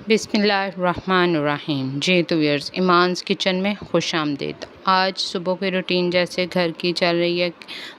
بسم اللہ الرحمن الرحیم۔ جی تو ویئرز، ایمانس کچن میں خوش آمدید۔ آج صبح کی روٹین جیسے گھر کی چل رہی ہے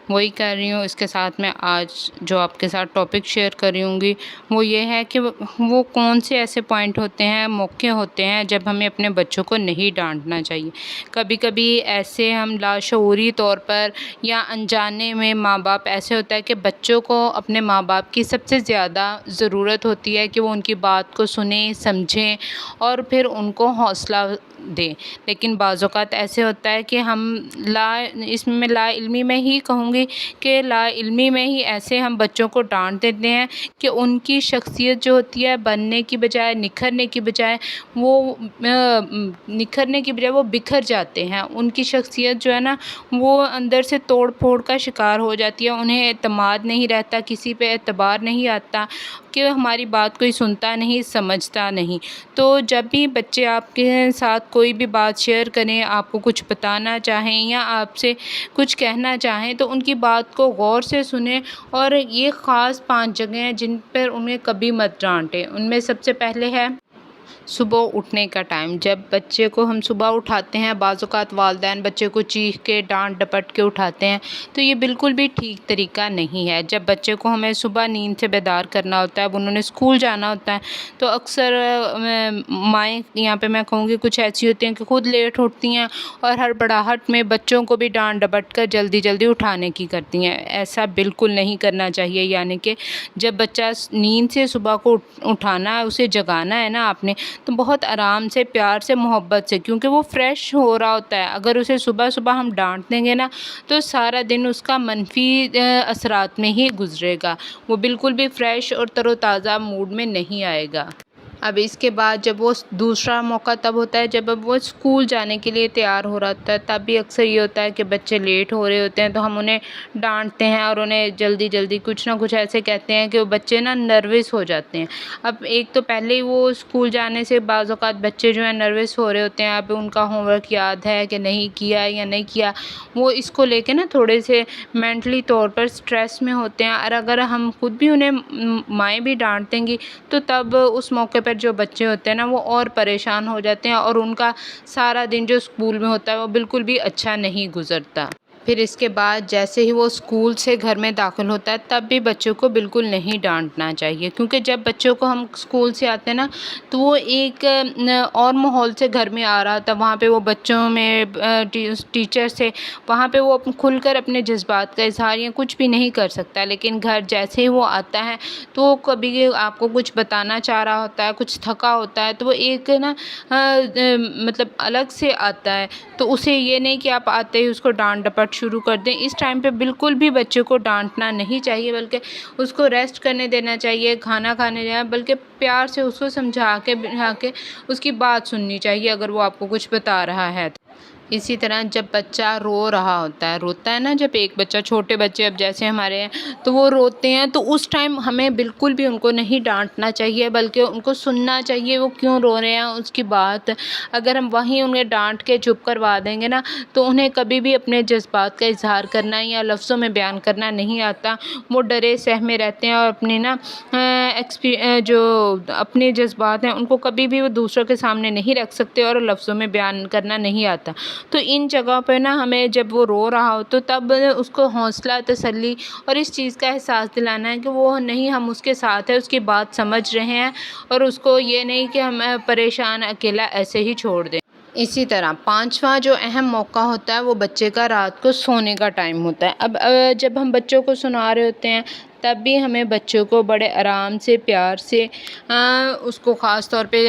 وہی کر رہی ہوں۔ اس کے ساتھ میں آج جو آپ کے ساتھ ٹاپک شیئر کر رہی ہوں گی وہ یہ ہے کہ وہ کون سے ایسے پوائنٹ ہوتے ہیں، موقع ہوتے ہیں جب ہمیں اپنے بچوں کو نہیں ڈانٹنا چاہیے۔ کبھی کبھی ایسے ہم لاشعوری طور پر یا انجانے میں ماں باپ ایسے ہوتا ہے کہ بچوں کو اپنے ماں باپ کی سب سے زیادہ ضرورت ہوتی ہے کہ وہ ان کی بات کو سنیں، سمجھیں اور پھر ان کو حوصلہ دیں۔ لیکن بعض اوقات ایسے ہوتا ہے کہ ہم اس میں لا علمی میں ہی کہوں گی کہ لا علمی میں ہی ایسے ہم بچوں کو ڈانٹ دیتے ہیں کہ ان کی شخصیت جو ہوتی ہے بننے کی بجائے نکھرنے کی بجائے وہ بکھر جاتے ہیں۔ ان کی شخصیت جو ہے نا وہ اندر سے توڑ پھوڑ کا شکار ہو جاتی ہے۔ انہیں اعتماد نہیں رہتا، کسی پہ اعتبار نہیں آتا کہ ہماری بات کوئی سنتا نہیں، سمجھتا نہیں۔ تو جب بھی بچے آپ کے ساتھ کوئی بھی بات شیئر کریں، آپ کو کچھ بتانا چاہیں یا آپ سے کچھ کہنا چاہیں تو ان کی بات کو غور سے سنیں۔ اور یہ خاص 5 جگہیں ہیں جن پر انہیں کبھی مت ڈانٹیں۔ ان میں سب سے پہلے ہے صبح اٹھنے کا ٹائم۔ جب بچے کو ہم صبح اٹھاتے ہیں، بعض اوقات والدین بچے کو چیخ کے ڈانٹ ڈپٹ کے اٹھاتے ہیں تو یہ بالکل بھی ٹھیک طریقہ نہیں ہے۔ جب بچے کو ہمیں صبح نیند سے بیدار کرنا ہوتا ہے، اب انہوں نے اسکول جانا ہوتا ہے تو اکثر مائیں یہاں پہ میں کہوں گی کچھ ایسی ہوتی ہیں کہ خود لیٹ اٹھتی ہیں اور ہڑبڑاہٹ میں بچوں کو بھی ڈانٹ ڈپٹ کر جلدی جلدی اٹھانے کی کرتی ہیں۔ ایسا بالکل نہیں کرنا چاہیے۔ یعنی کہ جب بچہ نیند سے صبح کو اٹھانا ہے، اسے جگانا ہے نا آپ نے، تو بہت آرام سے، پیار سے، محبت سے، کیونکہ وہ فریش ہو رہا ہوتا ہے۔ اگر اسے صبح صبح ہم ڈانٹ دیں گے نا تو سارا دن اس کا منفی اثرات میں ہی گزرے گا۔ وہ بالکل بھی فریش اور تر و تازہ موڈ میں نہیں آئے گا۔ اب اس کے بعد جب وہ دوسرا موقع تب ہوتا ہے جب اب وہ اسکول جانے کے لیے تیار ہو رہا ہوتا ہے، تب بھی اکثر یہ ہوتا ہے کہ بچے لیٹ ہو رہے ہوتے ہیں تو ہم انہیں ڈانٹتے ہیں اور انہیں جلدی جلدی کچھ نہ کچھ ایسے کہتے ہیں کہ وہ بچے نا نروس ہو جاتے ہیں۔ اب ایک تو پہلے ہی وہ اسکول جانے سے بعض اوقات بچے جو ہیں نروس ہو رہے ہوتے ہیں، اب ان کا ہوم ورک یاد ہے کہ نہیں کیا یا نہیں کیا، وہ اس کو لے کے نا تھوڑے سے مینٹلی طور پر سٹریس میں ہوتے ہیں۔ اور اگر ہم خود بھی انہیں مائیں بھی ڈانٹ دیں گی تو تب اس موقع پر جو بچے ہوتے ہیں نا وہ اور پریشان ہو جاتے ہیں اور ان کا سارا دن جو اسکول میں ہوتا ہے وہ بالکل بھی اچھا نہیں گزرتا۔ پھر اس کے بعد جیسے ہی وہ اسکول سے گھر میں داخل ہوتا ہے تب بھی بچوں کو بالکل نہیں ڈانٹنا چاہیے، کیونکہ جب بچوں کو ہم اسکول سے آتے ہیں نا تو وہ ایک اور ماحول سے گھر میں آ رہا تھا، وہاں پہ وہ بچوں میں ٹیچر سے وہاں پہ وہ کھل کر اپنے جذبات کا اظہار یا کچھ بھی نہیں کر سکتا۔ لیکن گھر جیسے ہی وہ آتا ہے تو وہ کبھی آپ کو کچھ بتانا چاہ رہا ہوتا ہے، کچھ تھکا ہوتا ہے تو وہ ایک نا مطلب الگ سے آتا ہے، تو اسے یہ نہیں کہ آپ آتے ہی اس کو ڈانٹ ڈپٹ شروع کر دیں۔ اس ٹائم پہ بالکل بھی بچے کو ڈانٹنا نہیں چاہیے، بلکہ اس کو ریسٹ کرنے دینا چاہیے، کھانا کھانے دینا، بلکہ پیار سے اس کو سمجھا کے بٹھا کے اس کی بات سننی چاہیے اگر وہ آپ کو کچھ بتا رہا ہے تو۔ اسی طرح جب بچہ رو رہا روتا ہے نا، جب ایک بچہ، چھوٹے بچے اب جیسے ہمارے ہیں تو وہ روتے ہیں تو اس ٹائم ہمیں بالکل بھی ان کو نہیں ڈانٹنا چاہیے، بلکہ ان کو سننا چاہیے وہ کیوں رو رہے ہیں اس کی بات۔ اگر ہم وہیں انہیں ڈانٹ کے چپ کروا دیں گے نا تو انہیں کبھی بھی اپنے جذبات کا اظہار کرنا یا لفظوں میں بیان کرنا نہیں آتا۔ وہ ڈرے سہمے رہتے ہیں اور اپنے نا جو اپنے جذبات ہیں ان کو کبھی بھی وہ دوسروں کے سامنے نہیں رکھ سکتے اور لفظوں میں بیان کرنا نہیں آتا۔ تو ان جگہ پہ نا ہمیں جب وہ رو رہا ہو تو تب اس کو حوصلہ، تسلی اور اس چیز کا احساس دلانا ہے کہ وہ نہیں، ہم اس کے ساتھ ہیں، اس کی بات سمجھ رہے ہیں اور اس کو یہ نہیں کہ ہم پریشان اکیلا ایسے ہی چھوڑ دیں۔ اسی طرح 5واں جو اہم موقع ہوتا ہے وہ بچے کا رات کو سونے کا ٹائم ہوتا ہے۔ اب جب ہم بچوں کو سنا رہے ہوتے ہیں تب بھی ہمیں بچوں کو بڑے آرام سے، پیار سے اس کو خاص طور پہ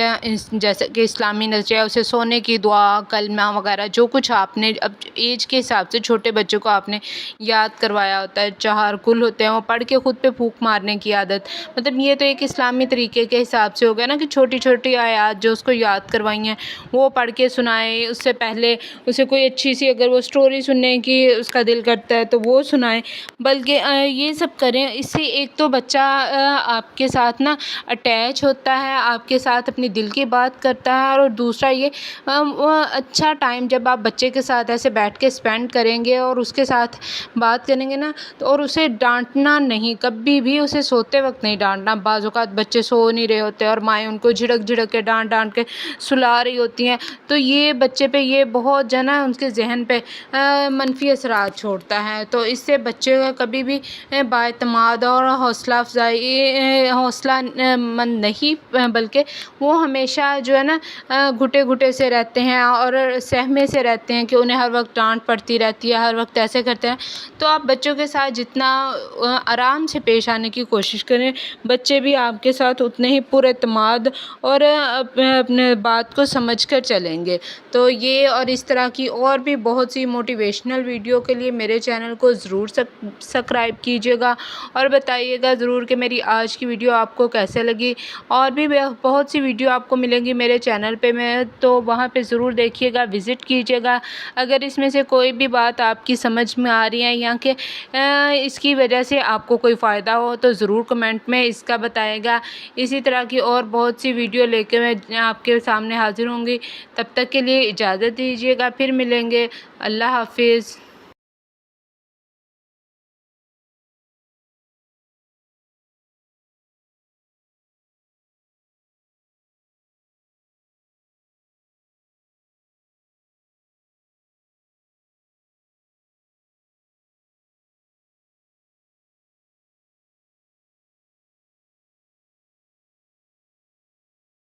جیسے کہ اسلامی نظریہ اسے سونے کی دعا، کلمہ وغیرہ جو کچھ آپ نے اب ایج کے حساب سے چھوٹے بچوں کو آپ نے یاد کروایا ہوتا ہے، 4 کل ہوتے ہیں وہ پڑھ کے خود پہ پھونک مارنے کی عادت، مطلب یہ تو ایک اسلامی طریقے کے حساب سے ہو گیا نا کہ چھوٹی چھوٹی آیات جو اس کو یاد کروائی ہیں وہ پڑھ کے سنائے۔ اس سے پہلے اسے کوئی اچھی سی اگر وہ سٹوری سننے کی اس کا دل کرتا ہے تو وہ سنائے، بلکہ یہ سب کریں۔ اس اس سے ایک تو بچہ آپ کے ساتھ نا اٹیچ ہوتا ہے، آپ کے ساتھ اپنی دل کی بات کرتا ہے، اور دوسرا یہ وہ اچھا ٹائم جب آپ بچے کے ساتھ ایسے بیٹھ کے اسپینڈ کریں گے اور اس کے ساتھ بات کریں گے نا، تو اور اسے ڈانٹنا نہیں، کبھی بھی اسے سوتے وقت نہیں ڈانٹنا۔ بعض اوقات بچے سو نہیں رہے ہوتے اور مائیں ان کو جھڑک جھڑک کے ڈانٹ ڈانٹ کے سلا رہی ہوتی ہیں، تو یہ بچے پہ یہ بہت جو ہے نا ان کے ذہن پہ منفی اثرات چھوڑتا ہے۔ تو اس سے بچے کا کبھی بھی بااعتماد اور حوصلہ مند نہیں، بلکہ وہ ہمیشہ جو ہے نا گھٹے گھٹے سے رہتے ہیں اور سہمے سے رہتے ہیں کہ انہیں ہر وقت ڈانٹ پڑتی رہتی ہے، ہر وقت ایسے کرتے ہیں۔ تو آپ بچوں کے ساتھ جتنا آرام سے پیش آنے کی کوشش کریں، بچے بھی آپ کے ساتھ اتنے ہی پر اعتماد اور اپنے بات کو سمجھ کر چلیں گے۔ تو یہ اور اس طرح کی اور بھی بہت سی موٹیویشنل ویڈیو کے لیے میرے چینل کو ضرور سبسکرائب کیجیے گا، اور بتائیے گا ضرور کہ میری آج کی ویڈیو آپ کو کیسے لگی۔ اور بھی بہت سی ویڈیو آپ کو ملیں گی میرے چینل پہ، تو وہاں پہ ضرور دیکھیے گا، وزٹ کیجیے گا۔ اگر اس میں سے کوئی بھی بات آپ کی سمجھ میں آ رہی ہے یا کہ اس کی وجہ سے آپ کو کوئی فائدہ ہو، تو ضرور کمنٹ میں اس کا بتائے گا۔ اسی طرح کی اور بہت سی ویڈیو لے کے میں آپ کے سامنے حاضر ہوں گی۔ تب تک کے لیے اجازت دیجیے گا، پھر ملیں گے۔ اللہ حافظ۔